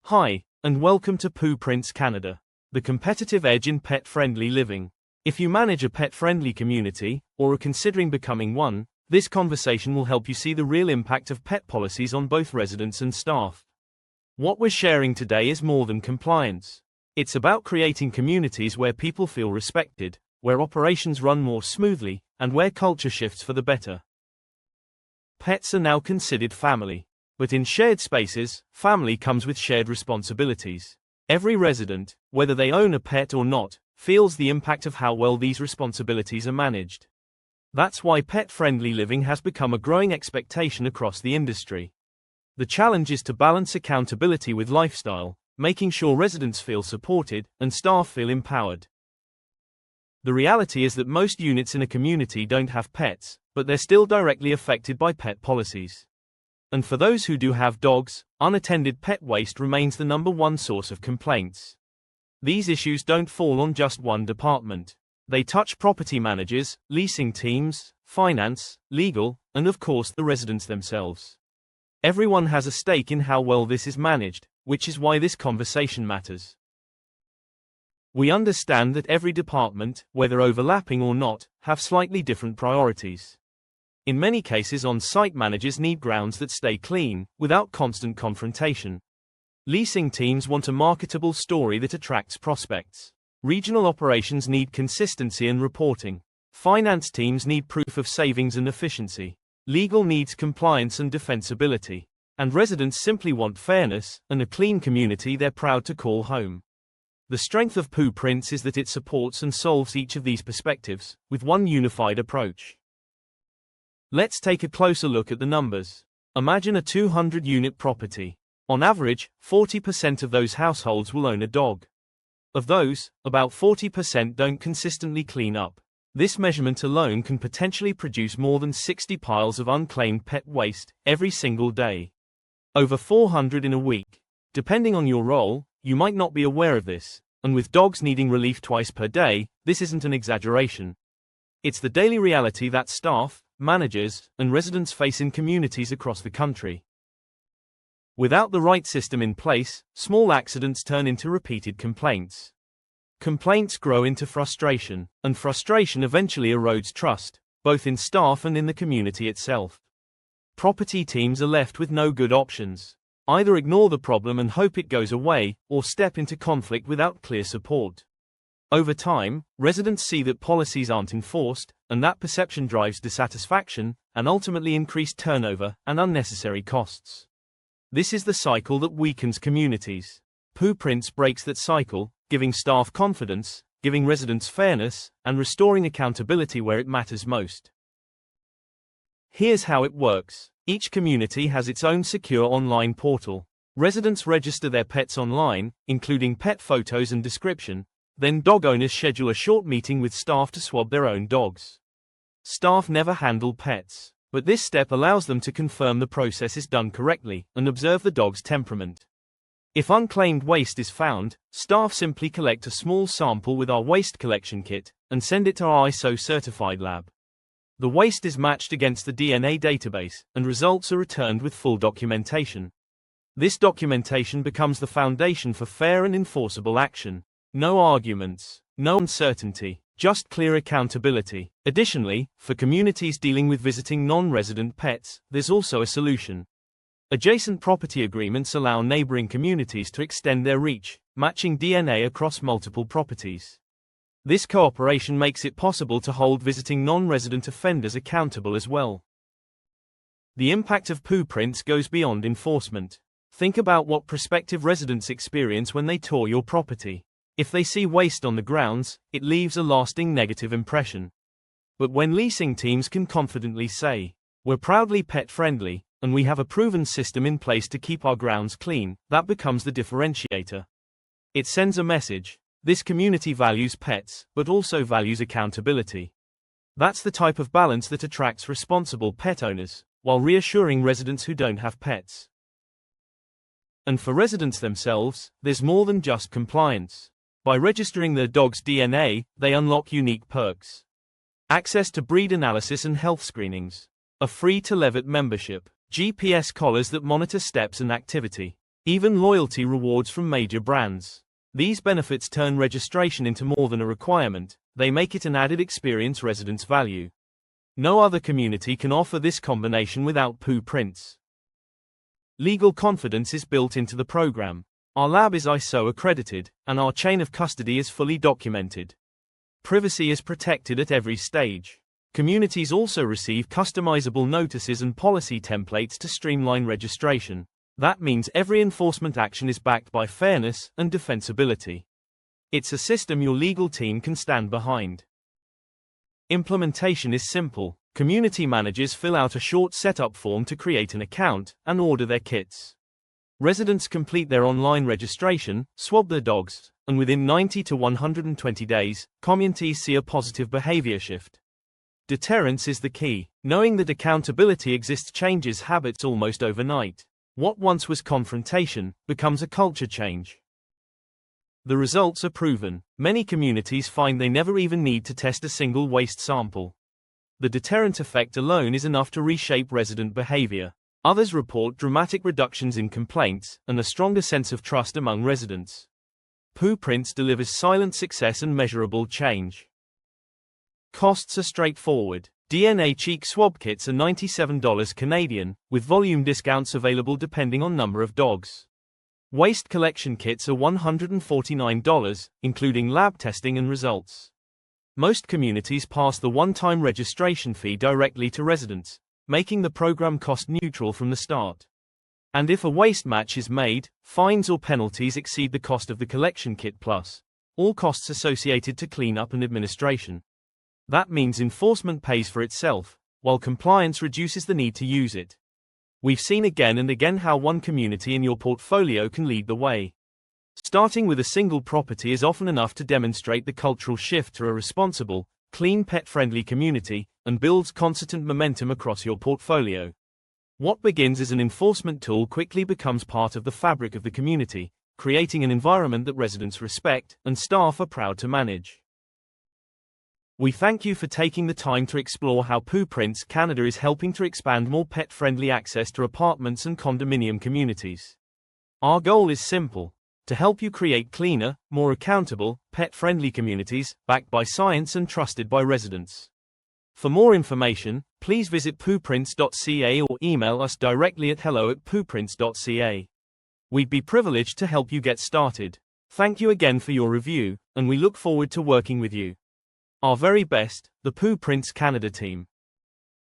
Hi, and welcome to PooPrints Canada, the competitive edge in pet-friendly living. If you manage a pet-friendly community, or are considering becoming one, this conversation will help you see the real impact of pet policies on both residents and staff. What we're sharing today is more than compliance. It's about creating communities where people feel respected, where operations run more smoothly, and where culture shifts for the better. Pets are now considered family. But in shared spaces, family comes with shared responsibilities. Every resident, whether they own a pet or not, feels the impact of how well these responsibilities are managed. That's why pet-friendly living has become a growing expectation across the industry. The challenge is to balance accountability with lifestyle, making sure residents feel supported and staff feel empowered. The reality is that most units in a community don't have pets, but they're still directly affected by pet policies. And for those who do have dogs, unattended pet waste remains the #1 source of complaints. These issues don't fall on just one department. They touch property managers, leasing teams, finance, legal, and of course the residents themselves. Everyone has a stake in how well this is managed, which is why this conversation matters. We understand that every department, whether overlapping or not, have slightly different priorities. In many cases, on-site managers need grounds that stay clean, without constant confrontation. Leasing teams want a marketable story that attracts prospects. Regional operations need consistency and reporting. Finance teams need proof of savings and efficiency. Legal needs compliance and defensibility. And residents simply want fairness, and a clean community they're proud to call home. The strength of PooPrints is that it supports and solves each of these perspectives, with one unified approach. Let's take a closer look at the numbers. Imagine a 200-unit property. On average, 40% of those households will own a dog. Of those, about 40% don't consistently clean up. This measurement alone can potentially produce more than 60 piles of unclaimed pet waste every single day. Over 400 in a week. Depending on your role, you might not be aware of this, and with dogs needing relief twice per day, this isn't an exaggeration. It's the daily reality that staff, managers, and residents face in communities across the country. Without the right system in place, small accidents turn into repeated complaints. Complaints grow into frustration, and frustration eventually erodes trust, both in staff and in the community itself. Property teams are left with no good options. Either ignore the problem and hope it goes away, or step into conflict without clear support. Over time, residents see that policies aren't enforced, and that perception drives dissatisfaction, and ultimately increased turnover and unnecessary costs. This is the cycle that weakens communities. PooPrints breaks that cycle, giving staff confidence, giving residents fairness, and restoring accountability where it matters most. Here's how it works. Each community has its own secure online portal. Residents register their pets online, including pet photos and description. Then dog owners schedule a short meeting with staff to swab their own dogs. Staff never handle pets, but this step allows them to confirm the process is done correctly and observe the dog's temperament. If unclaimed waste is found, staff simply collect a small sample with our waste collection kit and send it to our ISO-certified lab. The waste is matched against the DNA database, and results are returned with full documentation. This documentation becomes the foundation for fair and enforceable action. No arguments, no uncertainty, just clear accountability. Additionally, for communities dealing with visiting non-resident pets, there's also a solution. Adjacent property agreements allow neighboring communities to extend their reach, matching DNA across multiple properties. This cooperation makes it possible to hold visiting non-resident offenders accountable as well. The impact of PooPrints goes beyond enforcement. Think about what prospective residents experience when they tour your property. If they see waste on the grounds, it leaves a lasting negative impression. But when leasing teams can confidently say, "We're proudly pet-friendly, and we have a proven system in place to keep our grounds clean," that becomes the differentiator. It sends a message. This community values pets, but also values accountability. That's the type of balance that attracts responsible pet owners, while reassuring residents who don't have pets. And for residents themselves, there's more than just compliance. By registering their dog's DNA, they unlock unique perks. Access to breed analysis and health screenings. A free to Levitt membership. GPS collars that monitor steps and activity. Even loyalty rewards from major brands. These benefits turn registration into more than a requirement, they make it an added experience residents value. No other community can offer this combination without PooPrints. Legal confidence is built into the program. Our lab is ISO accredited, and our chain of custody is fully documented. Privacy is protected at every stage. Communities also receive customizable notices and policy templates to streamline registration. That means every enforcement action is backed by fairness and defensibility. It's a system your legal team can stand behind. Implementation is simple. Community managers fill out a short setup form to create an account and order their kits. Residents complete their online registration, swab their dogs, and within 90 to 120 days, communities see a positive behavior shift. Deterrence is the key. Knowing that accountability exists changes habits almost overnight. What once was confrontation becomes a culture change. The results are proven. Many communities find they never even need to test a single waste sample. The deterrent effect alone is enough to reshape resident behavior. Others report dramatic reductions in complaints and a stronger sense of trust among residents. PooPrints delivers silent success and measurable change. Costs are straightforward. DNA cheek swab kits are $97 Canadian, with volume discounts available depending on number of dogs. Waste collection kits are $149, including lab testing and results. Most communities pass the one-time registration fee directly to residents, making the program cost-neutral from the start. And if a waste match is made, fines or penalties exceed the cost of the collection kit plus all costs associated to cleanup and administration. That means enforcement pays for itself, while compliance reduces the need to use it. We've seen again and again how one community in your portfolio can lead the way. Starting with a single property is often enough to demonstrate the cultural shift to a responsible, clean pet-friendly community, and builds consistent momentum across your portfolio. What begins as an enforcement tool quickly becomes part of the fabric of the community, creating an environment that residents respect and staff are proud to manage. We thank you for taking the time to explore how PooPrints Canada is helping to expand more pet-friendly access to apartments and condominium communities. Our goal is simple: to help you create cleaner, more accountable, pet-friendly communities, backed by science and trusted by residents. For more information, please visit pooprints.ca or email us directly at hello@pooprints.ca. We'd be privileged to help you get started. Thank you again for your review, and we look forward to working with you. Our very best, the PooPrints Canada team.